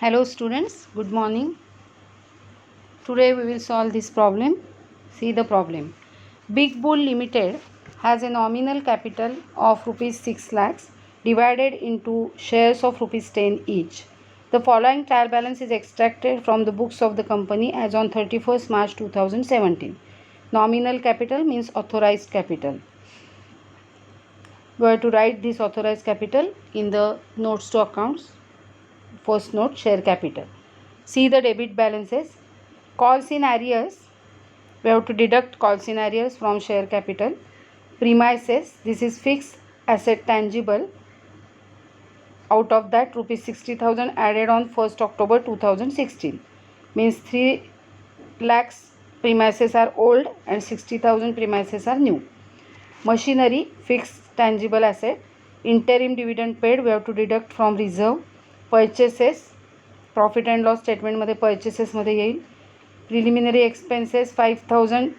Hello students, good morning. Today we will solve this problem. See the problem. Big Bull Limited has a nominal capital of rupees 6 lakhs divided into shares of rupees 10 each. The following trial balance is extracted from the books of the company as on 31st March 2017. Nominal capital means authorized capital. We have to write this authorized capital in the notes to accounts. First note, share capital. See the debit balances. Calls in arrears, we have to deduct calls in arrears from share capital. Premises, this is fixed asset tangible. Out of that, rupees 60,000 added on 1st October 2016. Means 3 lakhs premises are old and 60,000 premises are new. Machinery, fixed tangible asset. Interim dividend paid, we have to deduct from reserve. Purchases, profit and loss स्टेटमेंटमध्ये पर्चेसेसमध्ये येईल. Preliminary expenses 5,000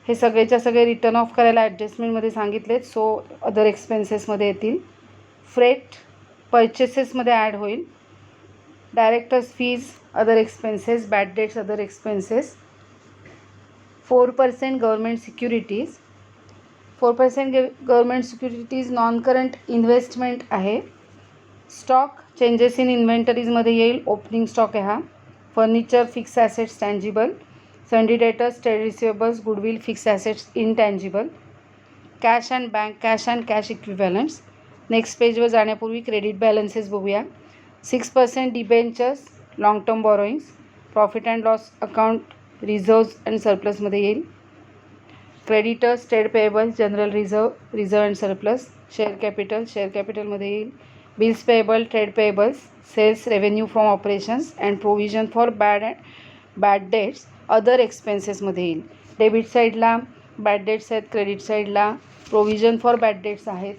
हे सगळेच्या सगळे return of करायला ॲडजस्टमेंटमध्ये सांगितलेत, सो other एक्सपेन्सेसमध्ये येतील. Freight पर्चेसेसमध्ये add होईल. Directors fees other expenses. Bad debts other expenses. 4% government securities. 4% government securities non current investment आहे. स्टॉक चेंजेस इन इन्व्हेंटरीजमध्ये येईल. ओपनिंग स्टॉक आहे हा. Furniture, fix assets tangible. Sundry debtors, trade receivables, goodwill, fix assets intangible. Cash and bank cash and cash equivalents. Next पेजवर जाण्यापूर्वी credit balances बघूया. 6% debentures, long term borrowings. Profit and loss account reserves and सरप्लसमध्ये येईल. Creditors, trade payable, general reserve and surplus. Share कॅपिटलमध्ये येईल. Bills payable, trade payables, sales revenue from operations and provision for bad debts other एक्सपेन्सेसमध्ये येईल. Debit साईडला bad debts आहेत, credit साईडला provision for bad debts आहेत.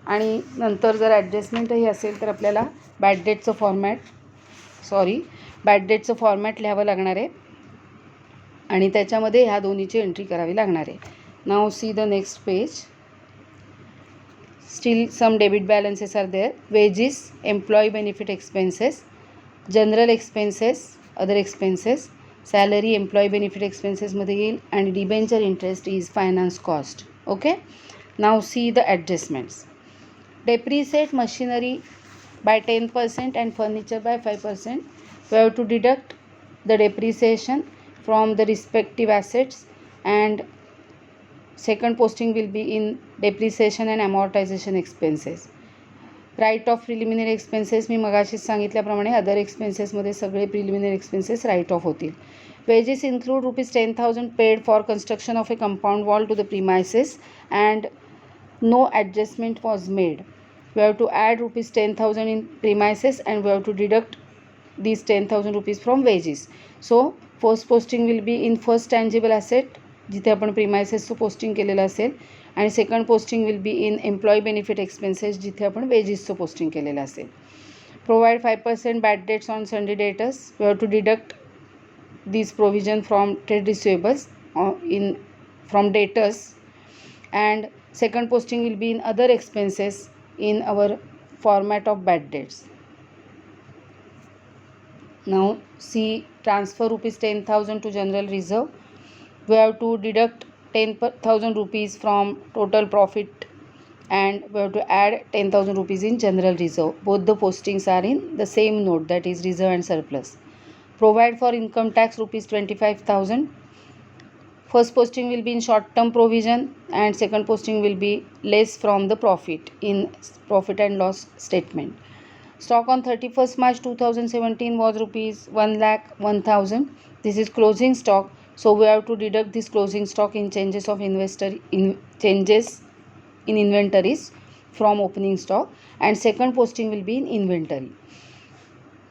आणि नंतर जर ॲडजस्टमेंटही असेल तर आपल्याला बॅड डेटचं फॉर्मॅट लिहावं लागणार आहे आणि त्याच्यामध्ये ह्या दोन्हीची एंट्री करावी लागणार आहे. Now see the next page. Still some debit balances are there. Wages, employee benefit expenses, general expenses, other expenses, salary, employee benefit expenses मध्ये येईल आणि debenture interest is finance cost. Okay. Now see the adjustments. Depreciate machinery by 10% and furniture by 5%. We have to deduct the depreciation from the respective assets and second posting will be in depreciation and amortization expenses. Write off preliminary expenses मी मगाशीच सांगितल्याप्रमाणे other एक्सपेन्सेसमध्ये सगळे preliminary expenses write off होतील. Wages include rupees 10,000 paid for construction of a compound wall to the premises and no adjustment was made. We have to add rupees 10,000 in premises and we have to deduct these 10,000 rupees from wages. So first posting will be in first tangible asset जिथे आपण प्रिमायसेसचं posting केलेलं असेल आणि second posting will be in employee benefit expenses जिथे आपण वेजेसचं posting केलेलं असेल. Provide 5% bad debts on sundry debtors. We have to deduct this provision from trade receivables in from debtors and second posting will be in other expenses in our format of bad debts. Now see transfer rupees 10,000 to general reserve. We have to deduct 10,000 rupees from total profit and we have to add 10,000 rupees in general reserve. Both the postings are in the same note, that is reserve and surplus. Provide for income tax rupees 25,000. First posting will be in short term provision and second posting will be less from the profit in profit and loss statement. Stock on 31st March 2017 was rupees 1,01,000. This is closing stock, so we have to deduct this closing stock in changes in inventories from opening stock and second posting will be in inventory.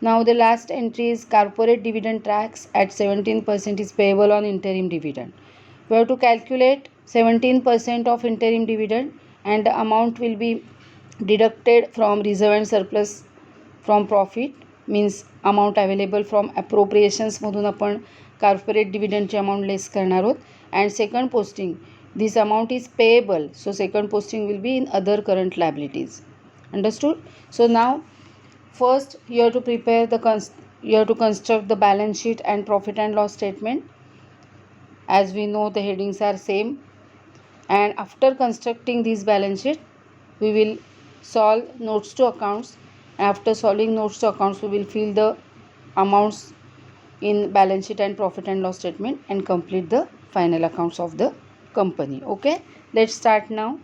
Now the last entry is corporate dividend tax at 17% is payable on interim dividend. We have to calculate 17% of interim dividend and the amount will be deducted from reserve and surplus from profit means amount available from ॲप्रोप्रिएशन्समधून आपण corporate डिव्हिडंडची amount less करणार आहोत. And second posting this amount is payable, so second posting will be in other current liabilities. Understood. So now first you have to prepare the You have to construct the balance sheet and profit and loss statement. As we know, the headings are same. And after constructing this balance sheet, we will solve notes to accounts. After solving notes to accounts, we will fill the amounts in balance sheet and profit and loss statement and complete the final accounts of the company. Okay, let's start now.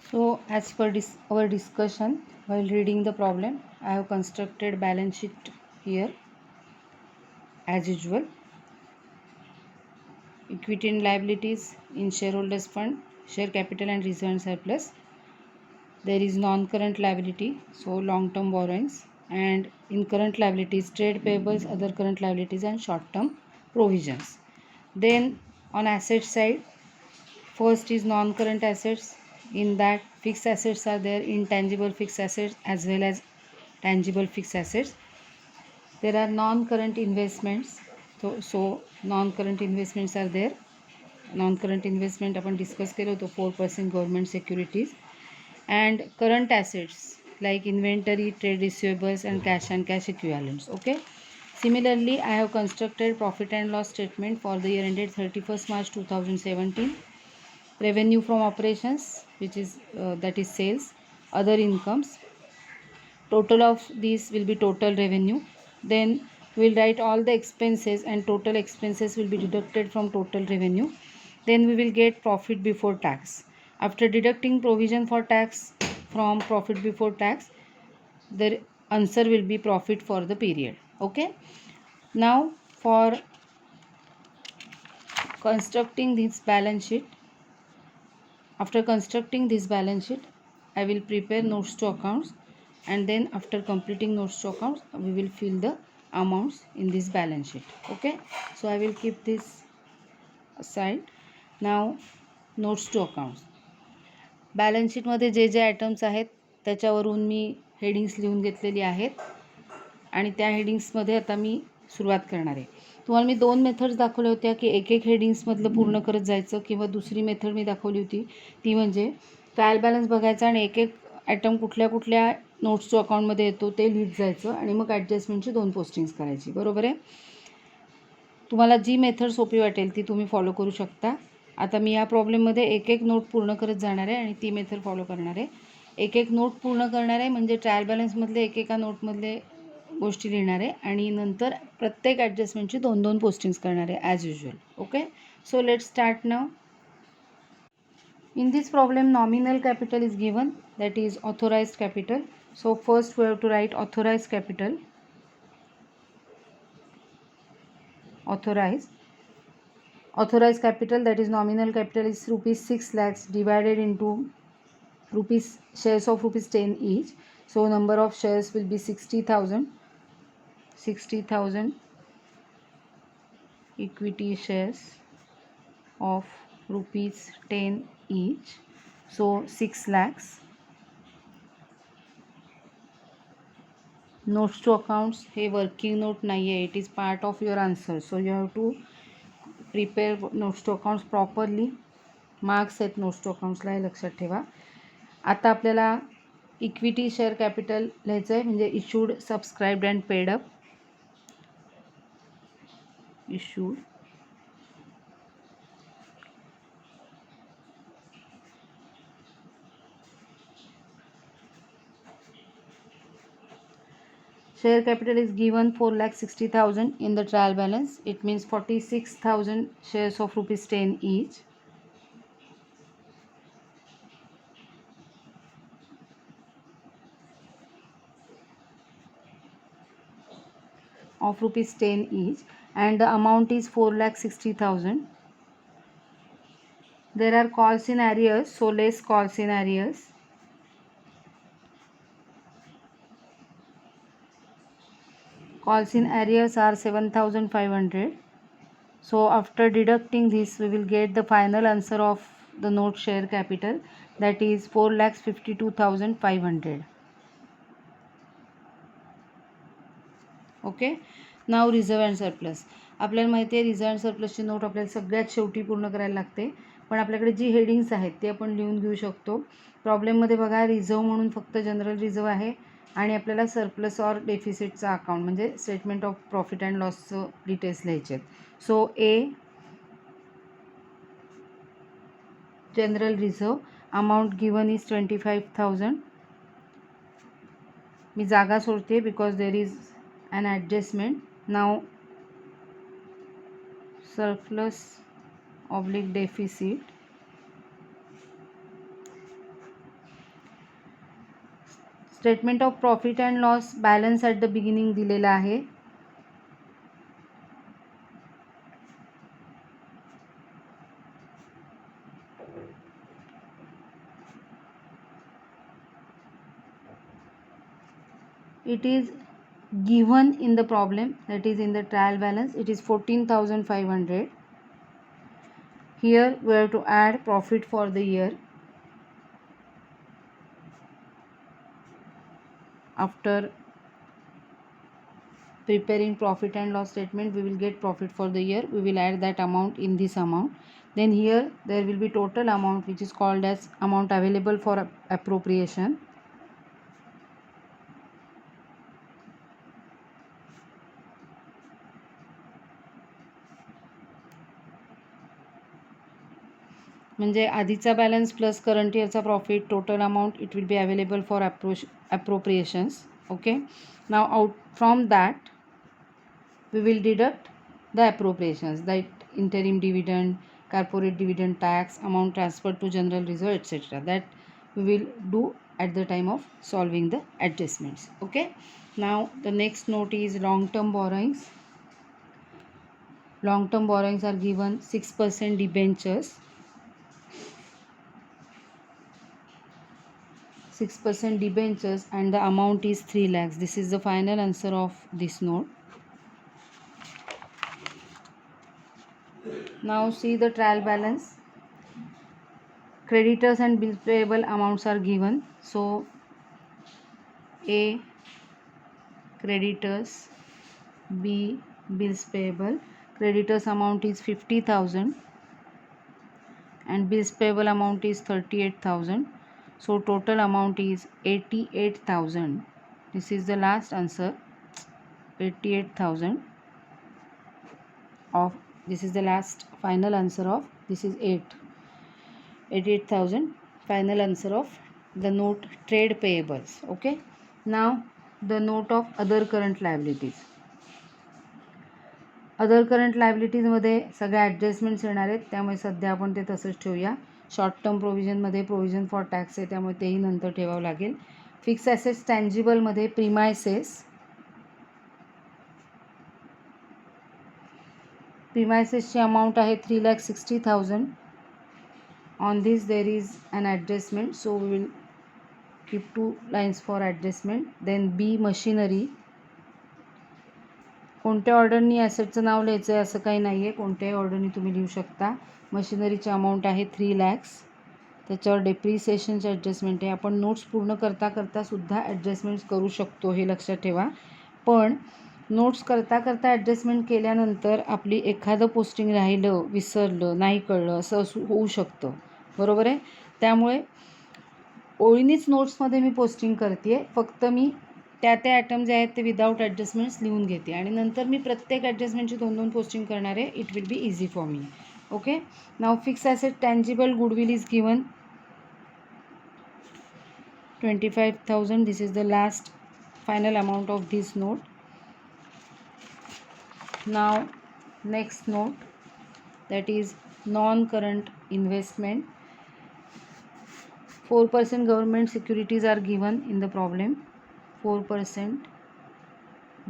So as per our discussion while reading the problem, I have constructed balance sheet here as usual. Equity and liabilities in shareholders fund, share capital and reserve and surplus. There is non-current liability, so long-term borrowings, and in current liabilities, trade payables, other current liabilities and short-term provisions. Then on asset side, first is non-current assets. In that, fixed assets are there, intangible fixed assets as well as tangible fixed assets. There are non-current investments. So non-current investments are there. Non-current investment आपण discuss केलं होतं 4% government securities. And current assets like inventory, trade receivables and cash equivalents. Okay. Similarly, I have constructed profit and loss statement for the year ended 31st March 2017. Revenue from operations, which is that is sales, other incomes. Total of these will be total revenue. Then we'll write all the expenses and total expenses will be deducted from total revenue. Then we will get profit before tax. After deducting provision for tax from profit before tax, the answer will be profit for the period. Okay. Now for constructing this balance sheet, after constructing this balance sheet, I will prepare notes to accounts, and then after completing notes to accounts, we will fill the amounts in this balance sheet. Okay. So I will keep this aside. Now notes to accounts. Balance शीटमध्ये जे जे items आहेत त्याच्यावरून मी headings लिहून घेतलेली आहेत आणि त्या हेडिंग्समध्ये आता मी सुरुवात करणार आहे. तुम्हाला मी 2 मेथड्स दाखवल्या होत्या की एक एक हेडिंग्समधलं पूर्ण करत जायचं, किंवा दुसरी मेथड मी दाखवली होती ती म्हणजे ट्रायल बॅलन्स बघायचा आणि एक एक आयटम कुठल्या कुठल्या नोट्स टू अकाउंटमध्ये येतो ते लिहित जायचं आणि मग ॲडजस्टमेंटची 2 पोस्टिंग्स करायची. बरोबर आहे. तुम्हाला जी मेथड सोपी वाटेल ती तुम्ही फॉलो करू शकता. आता मी या प्रॉब्लेममध्ये एक एक नोट पूर्ण करत जाणार आहे आणि ती मेथड फॉलो करणार आहे. एक एक नोट पूर्ण करणार आहे म्हणजे ट्रायल बॅलन्समधले एकेका नोटमधले गोष्टी लिहिणार आहे आणि नंतर प्रत्येक ॲडजस्टमेंटची 2-2 पोस्टिंग्स करणार आहे as usual. Okay. So let start now. In this problem, nominal capital is given, that is authorized capital. So first we have to write authorized capital. Authorized capital, that is nominal capital, is rupees 6 lakhs divided into shares of rupees 10 each. So number of shares will be 60,000. 60,000 equity shares of rupees 10 each. So 6 lakhs. Notes to accounts हे working note नाही आहे, it is part of your answer. So you have to prepare notes to accounts properly. Marks आहेत notes to अकाउंट्सला, हे लक्षात ठेवा. आता आपल्याला इक्विटी शेअर कॅपिटल लिहायचं आहे, म्हणजे issued, सबस्क्राईब्ड and paid up. Issued, share capital is given 4,60,000 in the trial balance. It means 46,000 shares of rupees 10 each. Of rupees 10 each, and the amount is 4,60,000. There are calls in arrears, so less calls in arrears. Calls in arrears are 7,500. So after deducting this, we will get the final answer of the note share capital, that is 4,52,500. Okay. Now reserve and surplus. आपल्याला माहिती आहे reserve and सरप्लसची note आपल्याला सगळ्यात शेवटी पूर्ण करायला लागते, पण आपल्याकडे जी हेडिंग्स आहेत ते आपण लिहून घेऊ शकतो. प्रॉब्लेममध्ये बघा, रिझर्व म्हणून फक्त जनरल रिझर्व आहे, आणि आपल्याला सरप्लस ऑर डेफिसिटचा अकाउंट म्हणजे स्टेटमेंट ऑफ प्रॉफिट अँड लॉसचं डिटेल्स लिहायचे आहेत. So a general reserve amount given is 25,000. मी जागा सोडते because there is an adjustment. Now surplus oblique deficit statement of profit and loss balance at the beginning दिलेला आहे. It is given in the problem, that is in the trial balance, it is 14,500. Here we have to add profit for the year. After preparing profit and loss statement, we will get profit for the year. We will add that amount in this amount. Then here there will be total amount which is called as amount available for appropriation. म्हणजे आधीचा balance plus current इयरचा profit total amount it will be available for appropriations. Okay, now out from that we will deduct the appropriations, that interim dividend, corporate dividend tax, amount transferred to general reserve, etc. that we will do at the time of solving the adjustments. Okay, now the next note is long term borrowings. Long term borrowings are given 6% debentures, 6% debentures, and the amount is 3 lakhs. This is the final answer of this note. Now see the trial balance. Creditors and bills payable amounts are given. So A creditors, B bills payable. Creditors amount is 50,000 and bills payable amount is 38,000. So total amount is 88,000. This is the last answer. 88,000 of this is the last final answer of this is 88,000 final answer of the note trade payables. Okay, now the note of other current liabilities. Other current लायबिलिटीजमध्ये सगळ्या adjustments येणार आहेत, त्यामुळे सध्या आपण ते तसंच ठेवूया. शॉर्ट टर्म प्रोव्हिजनमध्ये प्रोव्हिजन फॉर टॅक्स आहे, त्यामुळे तेही नंतर ठेवावं लागेल. फिक्स ॲसेट्स टँजिबलमध्ये प्रिमायसेसची अमाऊंट आहे 3,60,000. On this there is an adjustment, so we will keep 2 lines for adjustment. Then B machinery. कोणत्या ऑर्डरनी ॲसेटचं नाव लिहायचं आहे असं काही नाही आहे, कोणत्याही ऑर्डरनी तुम्ही लिहू शकता. मशिनरीची अमाऊंट आहे 3 lakhs. त्याच्यावर डेप्रिसिएशनचे ॲडजस्टमेंट आहे. आपण नोट्स पूर्ण करता करता सुद्धा ॲडजस्टमेंट्स करू शकतो, हे लक्षात ठेवा. पण नोट्स करता करता ॲडजस्टमेंट केल्यानंतर आपली एखादं पोस्टिंग राहिलं, विसरलं, नाही कळलं असं होऊ शकतं, बरोबर आहे. त्यामुळे ओळीनीच नोट्समध्ये मी पोस्टिंग करते आहे. फक्त मी त्या ॲटम जे आहेत ते विदाऊट ॲडजस्टमेंट्स लिहून घेते आणि नंतर मी प्रत्येक ॲडजस्टमेंटची 2-2 पोस्टिंग करणार आहे. It will be easy for me. Okay, now fixed asset tangible goodwill is given 25,000. This is the last final amount of this note. Now next note, that is non-current investment. 4% government securities are given in the problem. 4%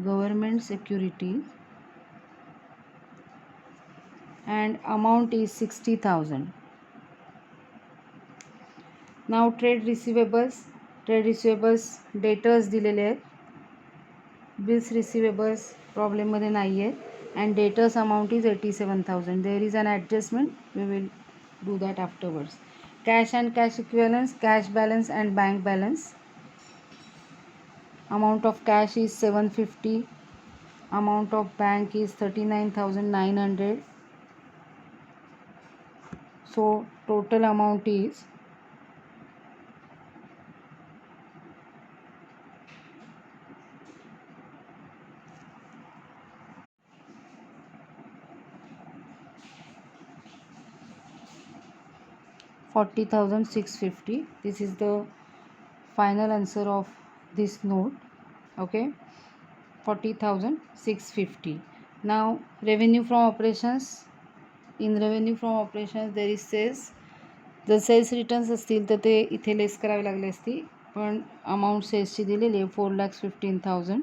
government securities and amount is 60,000. Now trade receivables. Trade receivables debtors दिलेले आहेत. Bills receivables problem मध्ये नाही आहेत. And debtors amount is 87,000. There is an adjustment. We will do that afterwards. Cash and cash equivalents, cash balance and bank balance. Amount of cash is 750. Amount of bank is 39,900. So total amount is 40,650. This is the final answer of this note. Okay, 40,650. Now revenue from operations. In revenue from operations there is sales. जर sales returns असतील तर ते इथे less करावे लागले असती, पण amount सेल्सची दिलेली आहे 4,15,000.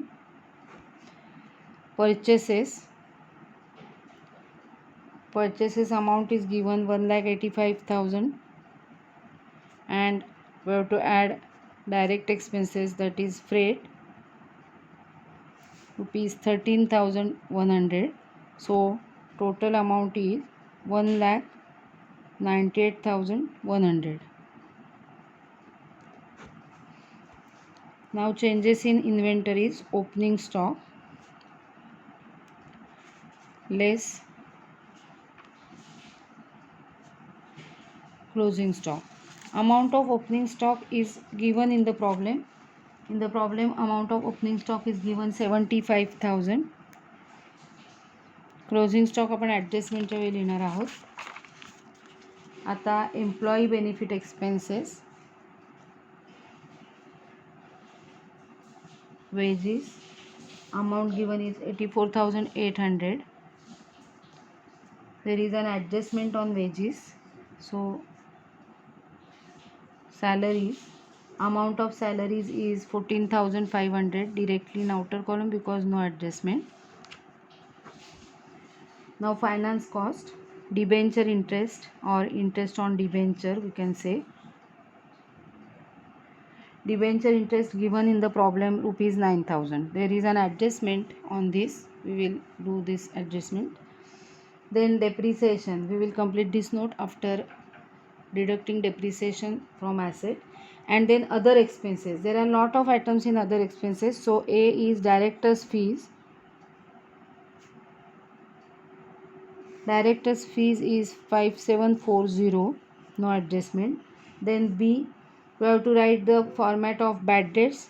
Purchases amount is given 1,85,000, and we have to add direct expenses, that is freight, rupees 13,100. So total amount is 1,98,100. Now changes in inventories. Opening stock less closing stock. Amount of opening stock is given in the problem. In the problem, amount of opening stock is given 75,000. Closing stock आपण ॲडजस्टमेंटच्या वेळी लिहिणार आहोत. आता employee benefit expenses, wages, amount given is 84,800. There is an adjustment on wages, so salaries, amount of salaries is 14,500 directly in outer column because no adjustment. Now finance cost, debenture interest or interest on debenture, we can say. Debenture interest given in the problem rupees 9,000. There is an adjustment on this, we will do this adjustment. Then depreciation, we will complete this note after deducting depreciation from asset. And then other expenses, there are a lot of items in other expenses. So A is directors fees. Directors fees is 5740, no adjustment. Then B, we have to write the format of bad debts.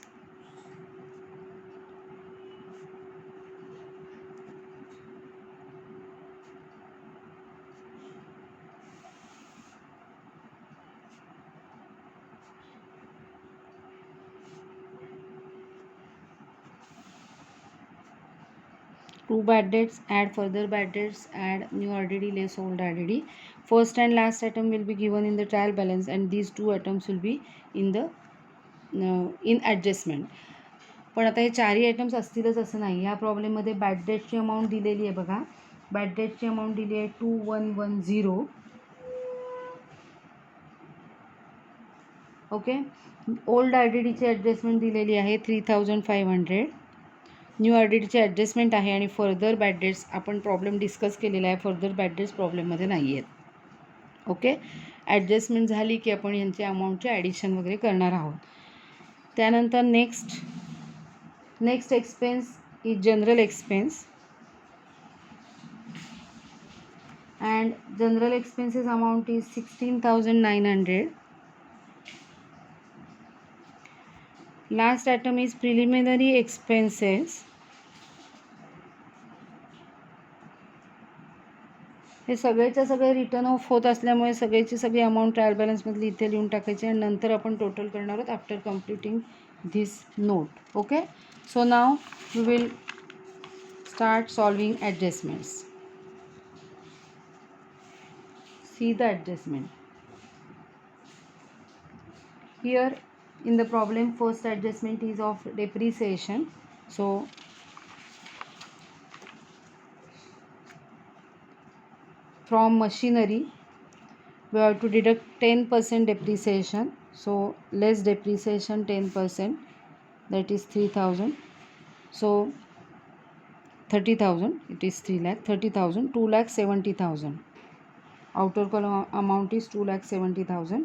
Two bad debts, add further bad debts, add new RDD less old RDD. First and last item will be given in the trial balance, and these two items will be in the in adjustment. पण आता हे चारही items असतीलच असं नाही. या प्रॉब्लेममध्ये bad डेटची amount दिलेली आहे बघा. बॅड डेटची अमाऊंट दिली आहे 2110. ओके, ओल्ड RDDची ॲडजस्टमेंट दिलेली आहे 3,500. न्यू RDDची ॲडजस्टमेंट आहे आणि फर्दर बॅड डेट्स आपण प्रॉब्लेम डिस्कस केलेला आहे. फर्दर बॅड डेट्स प्रॉब्लेममध्ये नाही आहेत. ओके, ॲडजस्टमेंट झाली की आपण यांच्या अमाऊंटचे ॲडिशन वगैरे करणार आहोत. त्यानंतर next expense is general expense, and general expenses amount is 16,900. Last item is preliminary expenses. हे सगळेच्या सगळे रिटर्न ऑफ होत असल्यामुळे सगळेची सगळी अमाऊंट ट्रायल बॅलन्समधली इथे लिहून टाकायची आणि नंतर आपण टोटल करणार आहोत after completing this note. Okay, so now we will start solving adjustments. See the adjustment. Here in the problem, first adjustment is of depreciation. So from machinery we have to deduct 10% depreciation. So less depreciation 10%, that is 3,000. So 30,000, it is 3 lakh, 30,000, 2,70,000. Outer column amount is 2,70,000.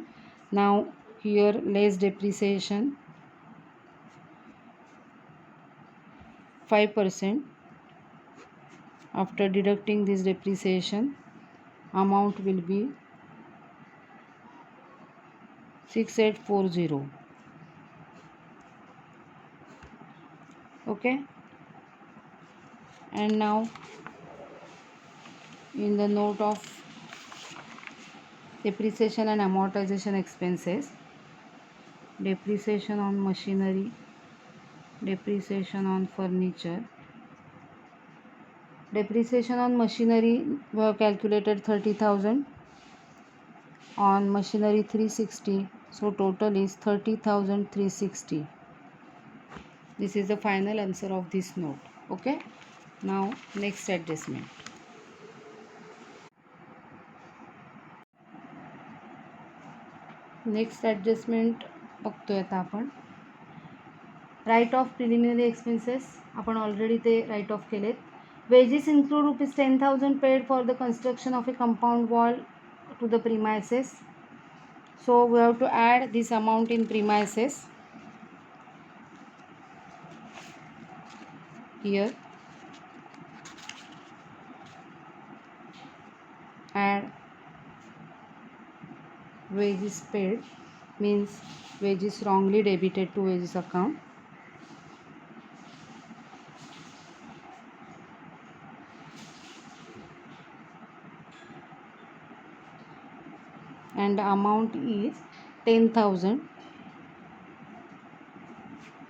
Now here less depreciation 5%. After deducting this depreciation, amount will be 6,840. Okay, and now in the note of depreciation and amortization expenses, depreciation on machinery, depreciation on furniture. Depreciation on machinery we have calculated 30,000, on machinery 360, so total is 30,360. This is the final answer of this note. Okay, now next adjustment. Next adjustment बघतोय आता आपण. Write off preliminary expenses आपण already ते write off केलेत. Wages include ₹10,000 paid for the construction of a compound wall to the premises. So we have to add this amount in premises. Here add wages paid, means wages wrongly debited to wages account, and the amount is 10,000.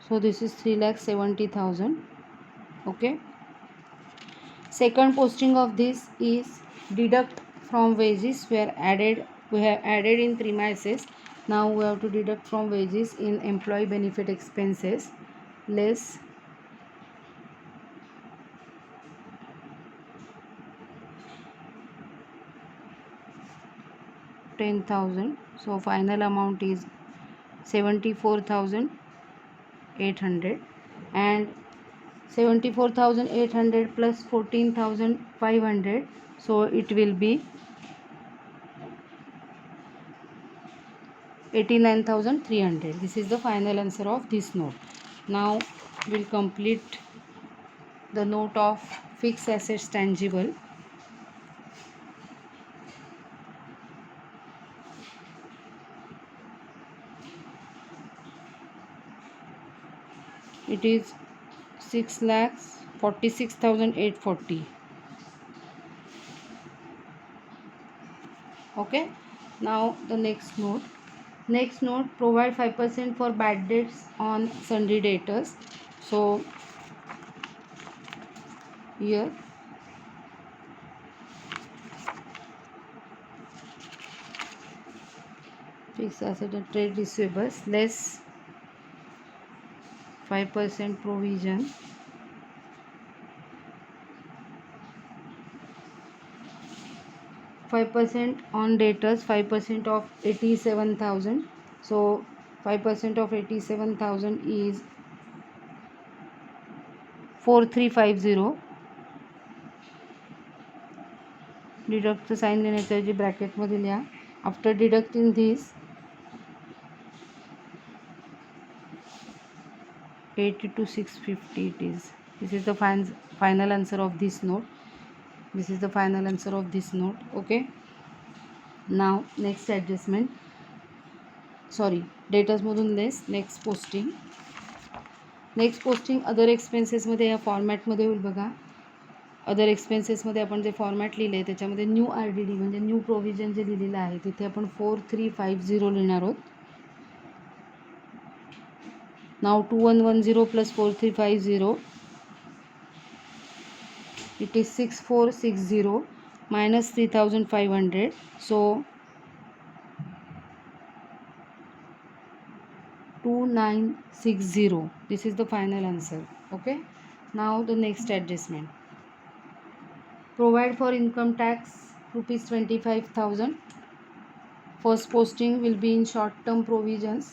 So this is 3,70,000. Okay, second posting of this is deduct from wages. We have added in premises. Now we have to deduct from wages in employee benefit expenses, less $10,000. So final amount is 74,800, and 74,800 plus 14,500, so it will be 89,300. This is the final answer of this note. Now we'll complete the note of fixed assets tangible. It is 6,46,840. Okay, now the next note. Next note, provide 5% for bad debts on sundry debtors. So here fixed asset and trade receivables, less 5% provision, %5 on debtors, 5% of 87,000. So 5% of 87,000 is 4,350. Deduct sign देण्याच्याऐवजी ब्रॅकेटमध्ये लिहा. After deducting this 82,650 it is. This is the final answer of this note. This is the final answer of this note. Okay, now next adjustment. Sorry, debtors मधून less. Next posting other एक्सपेन्सेसमध्ये या फॉर्मॅटमध्ये होईल बघा. Other एक्सपेन्सेसमध्ये आपण जे format लिहिले त्याच्यामध्ये new RDD म्हणजे new provision जे लिहिलेलं आहे तिथे आपण 4,350 लिहिणार आहोत. Now 2,110 plus 4,350, it is 6,460 minus 3,500, so 2,960. This is the final answer. Okay, now the next adjustment. Provide for income tax ₹25,000. First posting will be in short term provisions.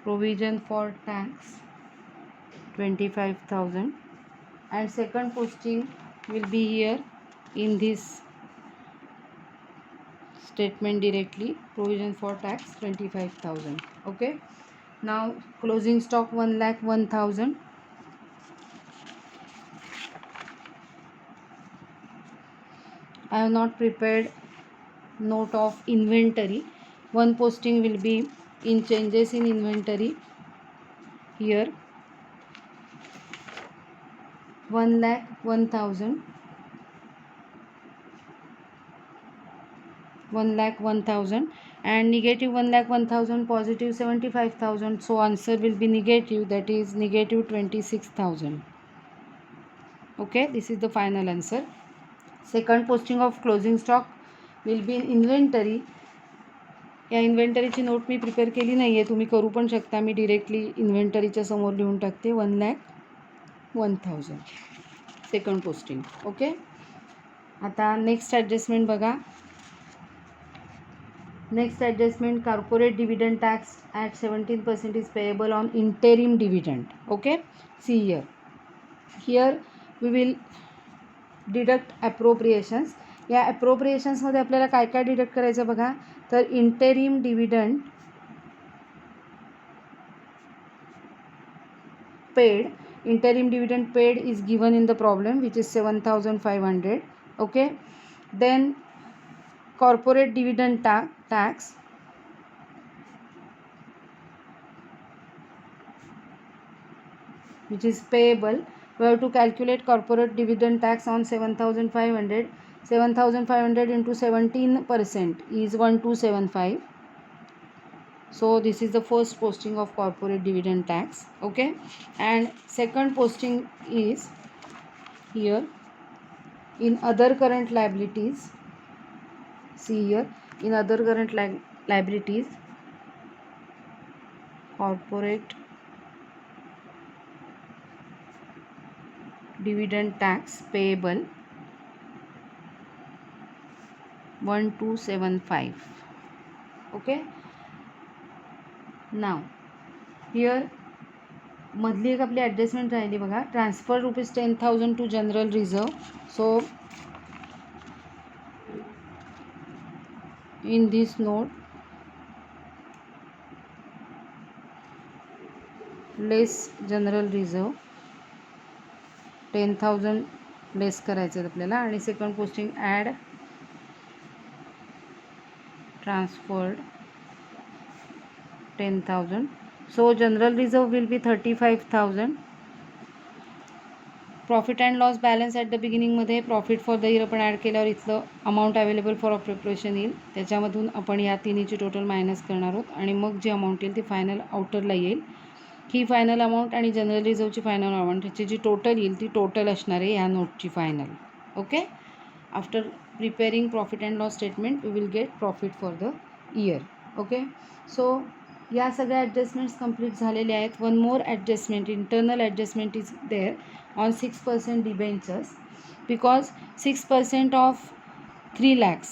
Provision for tax 25,000, and second posting will be here in this statement directly. Provision for tax 25,000. Okay, now closing stock 1,01,000. I have not prepared note of inventory. One posting will be in changes in inventory. Here 1,01,000, 1,01,000, and negative 1,01,000, positive 75,000. So answer will be negative, that is negative 26,000. Okay, this is the final answer. Second posting of closing stock will be in inventory. या इन्व्हेंटरीची note मी prepare केली नाही आहे, तुम्ही करू पण शकता. मी directly इन्व्हेंटरीच्या समोर लिहून टाकते 1,01,000 सेकंड पोस्टिंग. ओके, आता नेक्स्ट ॲडजस्टमेंट बघा. Next adjustment, corporate dividend tax at 17% is payable on interim dividend. Okay, see here we will deduct appropriations. या ॲप्रोप्रिएशन्समध्ये आपल्याला काय काय डिडक्ट करायचं बघा. तर interim dividend paid, interim dividend paid is given in the problem, which is 7,500. Okay, then corporate dividend tax, which is payable. We have to calculate corporate dividend tax on 7,500. 7,500 into 17% is 1,275. So this is the first posting of corporate dividend tax. Okay, and second posting is here in other current liabilities. See here, in other current liabilities, corporate dividend tax payable 1,275. Okay, now here मधली एक आपली adjustment राहिली बघा. Transfer ₹10,000 to general reserve. So in this note, less general reserve 10,000 less करायचं आहे आपल्याला. आणि second posting add transferred 10,000. So general reserve will be 35,000. Profit and loss balance at the बिगिनिंगमध्ये प्रॉफिट फॉर द इयर आपण add केल्यावर इथलं amount available for preparation येईल. त्याच्यामधून आपण या तिन्हीची टोटल मायनस करणार आहोत आणि मग जी अमाऊंट येईल ती फायनल आउटरला येईल. ही फायनल अमाऊंट आणि जनरल रिझर्वची फायनल अमाऊंट ह्याची जी टोटल येईल ती टोटल असणार आहे ह्या नोटची final. Okay, after preparing profit and loss statement we will get profit for the year. Okay, so या सगळ्या ॲडजस्टमेंट्स कंप्लीट झालेल्या आहेत. One more adjustment, internal adjustment is there on 6% debentures, because 6% of 3 lakhs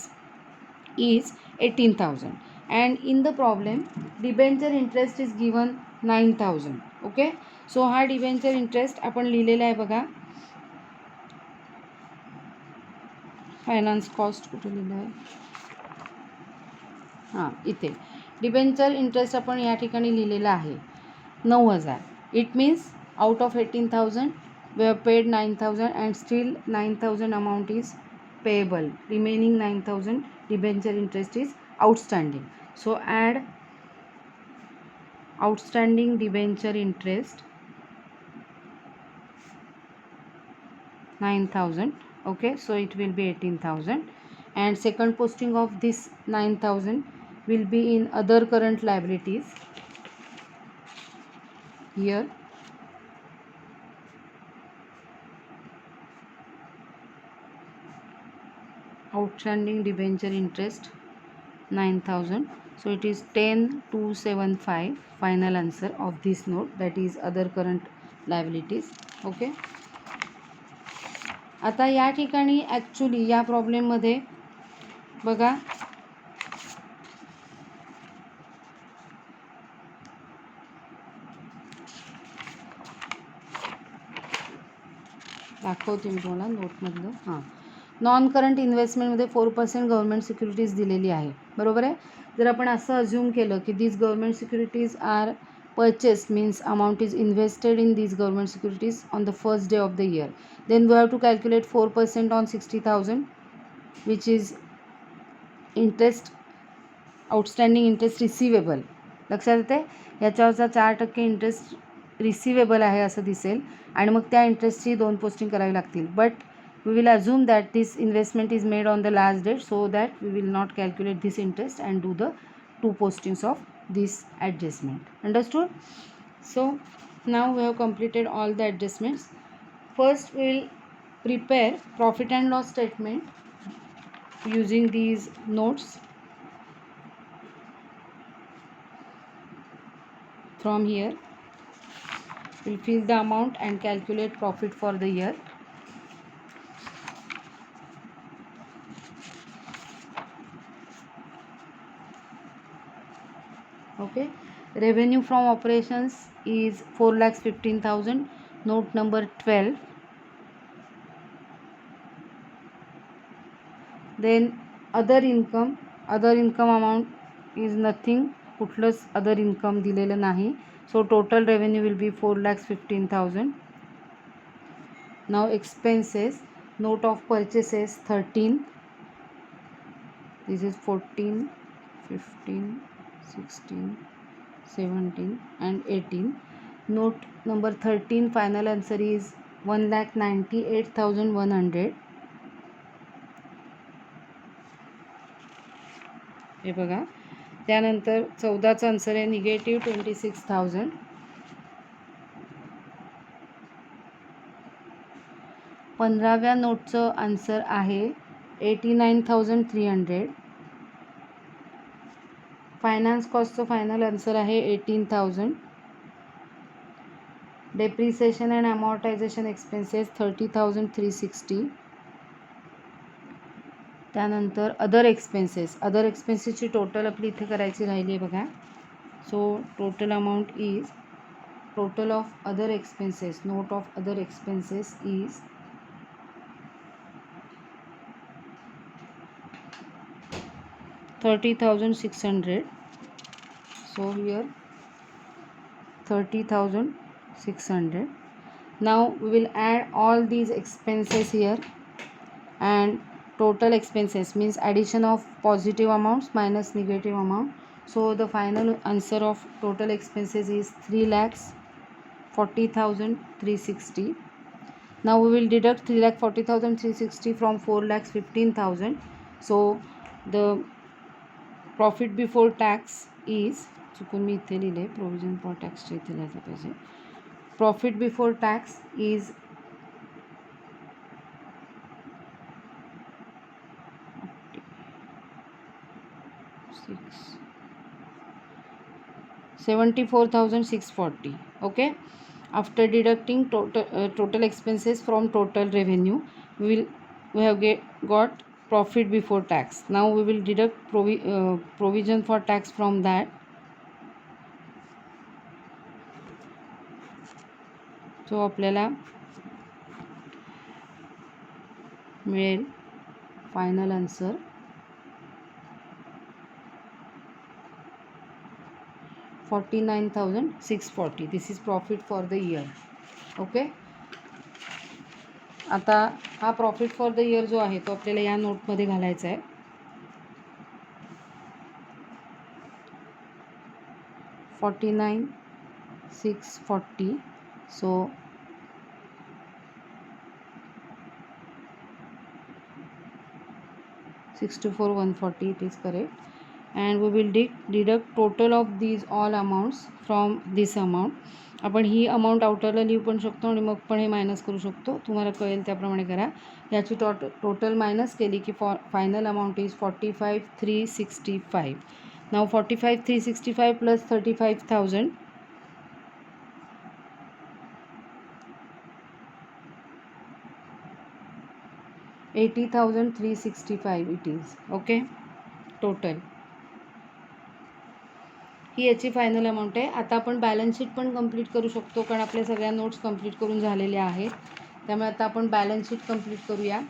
is 18,000, and in the problem debenture interest is given 9,000. okay, so हा debenture interest आपण लिहिलेला आहे बघा. Finance cost कुठे लिहिलं आहे? हां, इथे डिबेंचर इंटरेस्ट आपण या ठिकाणी लिहिलेला आहे 9,000. It means out of 18,000 we have paid 9,000 and still 9,000 amount is payable. Remaining 9,000 debenture interest is outstanding. So add outstanding debenture interest 9,000. okay, so it will be 18,000, and second posting of this 9,000 will be in other current liabilities. Here outstanding debenture interest 9,000, so it is 10,275. final answer of this note, that is other current liabilities. okay, आता या ठिकाणी actually या प्रॉब्लेममध्ये बघा दाखवते मी तुम्हाला नोटमधलं. हां, non current इन्व्हेस्टमेंटमध्ये 4% government securities दिलेली आहे. बरोबर आहे. जर आपण असं अज्युम केलं की this government securities are purchased, means amount is invested in these government securities on the first day of the year, then we have to calculate 4% on 60,000, which is interest, outstanding interest receivable. लक्षात येते, याच्यावरचा 4% interest receivable आहे असं दिसेल आणि मग त्या इंटरेस्टची 2 posting करावी लागतील. But we will assume that this investment is made on the last date, so that we will not calculate this interest and do the 2 postings of this adjustment. Understood? So now we have completed all the adjustments. First we will prepare profit and loss statement using these notes. From here we'll fill the amount and calculate profit for the year. Okay, revenue from operations is 4,15,000, note number 12. Then other income amount is nothing, कुठलंच other income दिलेलं नाही, so total revenue will be 4,15,000. Now expenses, note of purchases 13, this is 14, 15, 16, 17 and 18. Note number 13, final answer is 1,98,100. हे बघा. त्यानंतर 14चा answer आहे -26,000. 15व्या नोटचं answer आहे 89,300. Finance कॉस्टचं final answer आहे 18,000. Depreciation and amortization expenses 30,360. त्यानंतर other एक्सपेन्सेसची total आपली इथे करायची राहिली आहे बघा. So total amount is, total of other expenses, note of other expenses is 30,600. So here 30,600. Now we will add all these expenses here, and total expenses means addition of positive amounts minus negative amount. So the final answer of total expenses is 3,40,360. Now we will deduct 3,40,360 from 4,15,000. So the profit before tax is, चुकून मी इथे लिहिले, provision for टॅक्सच्या इथे लिहायला पाहिजे. Profit before tax is 74,640. Okay, after deducting total expenses from total revenue, we have got profit before tax. Now we will deduct provision for tax from that. So आपल्याला मिळेल final answer 49,640. This is profit for the year. Okay, आता हा profit for the year जो आहे तो आपल्याला या नोटमध्ये घालायचा आहे. $49,640. So $64,140 it is correct, and we will deduct total of these all amounts from this amount. आपण ही अमाऊंट आउटरला लिहू पण शकतो आणि मग पण हे मायनस करू शकतो, तुम्हाला कळेल त्याप्रमाणे करा. याची टोटल मायनस केली की final amount is 45,365. Now 45,365 plus 35,000 80,365 it is. Okay, total ही याची फायनल अमाऊंट आहे. आता आपण बॅलन्स शीट पण कंप्लीट करू शकतो, कारण आपल्या सगळ्या नोट्स कंप्लीट करून झालेल्या आहेत. त्यामुळे आता आपण बॅलन्स शीट कंप्लीट करूया.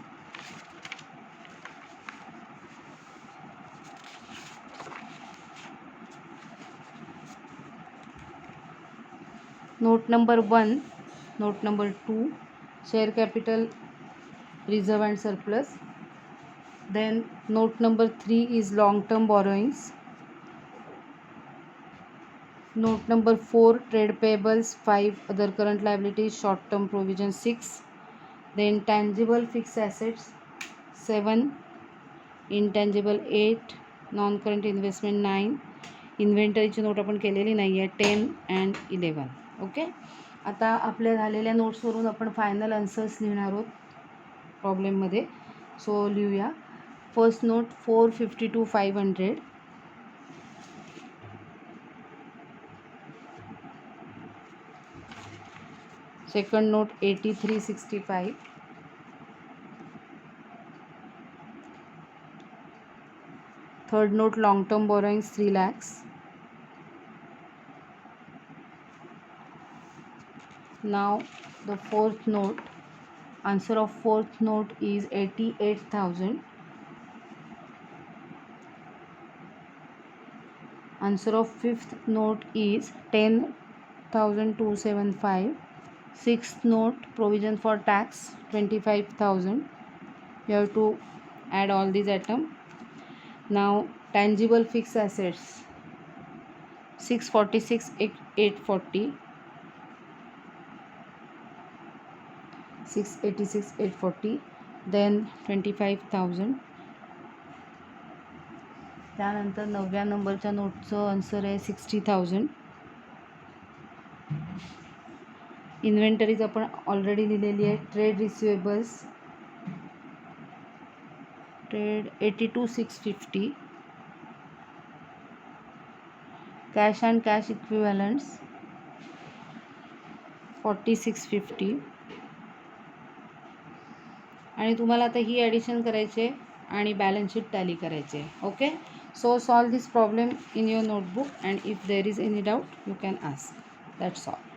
Note number 1, note number 2, share capital, reserve and surplus. Then note number 3 is long term borrowings. Note number 4, trade payables 5, other current liabilities, short term provision 6, then tangible fixed assets 7, intangible 8, non current investment 9, इन्व्हेंटरीची note आपण केलेली नाही आहे 10 and 11. Okay, आता आपल्या झालेल्या नोट्सवरून आपण final answers लिहिणार आहोत प्रॉब्लेममध्ये. सो लिहूया. First note 452,500. Second note 83,65. Third note, long term borrowings 3 lakhs. Now the fourth note, answer of fourth note is 88,000. Answer of fifth note is 10,275. Sixth note, provision for tax 25,000. You have to add all these items. Now tangible fixed assets 646,840, 686,840, then 25,000. त्यानंतर 9व्या नंबरच्या नोटचं answer आहे 60,000. Inventories आपण already लिहिलेली आहे. Trade receivables trade 82,650. Cash and cash equivalents 46,50. आणि तुम्हाला आता ही ॲडिशन करायचे आणि बॅलन्स शीट टॅली करायचे. Okay, so solve this problem in your notebook and if there is any doubt you can ask. That's all.